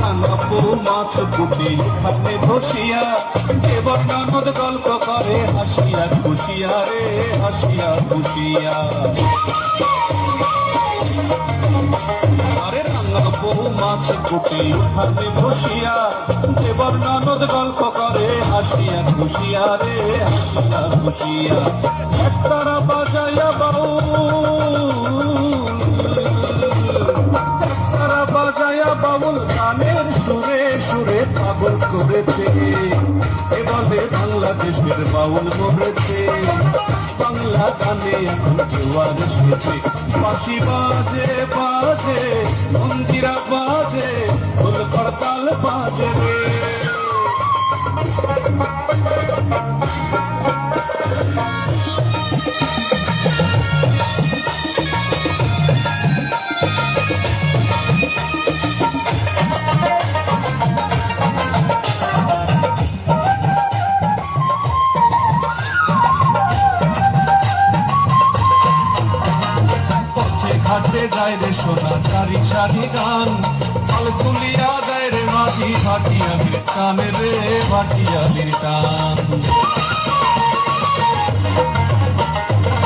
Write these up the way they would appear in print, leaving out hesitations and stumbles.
রাঙাপো মাছ পুটি হাতে বসিয়া এবার ননদ গল্প করে হাসিয়া খুশিয়া রে হাসিয়া খুশিয়া। আরে রাঙাপো মাছ পুটি হাতে বসিয়া এবার ননদ গল্প করে হাসিয়া খুশিয়া রে হাসিয়া খুশিয়া। একতারা বাজাইয়া বাউল গানের সুরে সুরে পাগল করেছে। এ বলে বাংলাদেশের বাউল মরেছে, বাংলা গানে এখন জোয়ার এসেছে। বাঁশি বাজে বাজে মন্দিরা বাজে ঢোল করতাল বাজে রে। ঘাটে যায় রে সোনা সারি সারি গান, পাল তুলিয়া যায় রে মাঝি ভাটিয়ালির টান রে ভাটিয়ালির টান।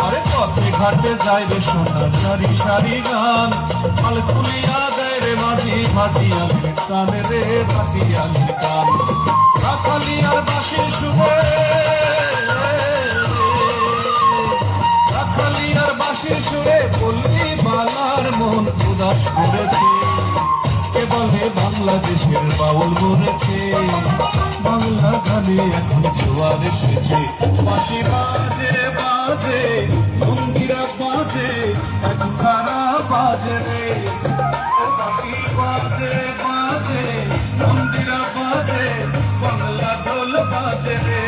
আরে পথে ঘাটে যায় রে সোনা সারি সারি গান, পাল তুলিয়া যায় রে মাঝি ভাটিয়ালির টান রে ভাটিয়ালির টান। রাখালিয়ার বাঁশির সুরে রাখালিয়ার বাঁশির সুরে পল্লী বালার মন উদাস করেছে। কে বলে বাংলাদেশের বাউল মরেছে, বাংলা গানে এখন জোয়ার এসেছে। বাঁশি বাজে বাজে মন্দিরা বাজে এক খারা বাজে রে। বাঁশি বাজে বাজে মন্দিরা বাজে বাংলা ঢোল বাজে রে।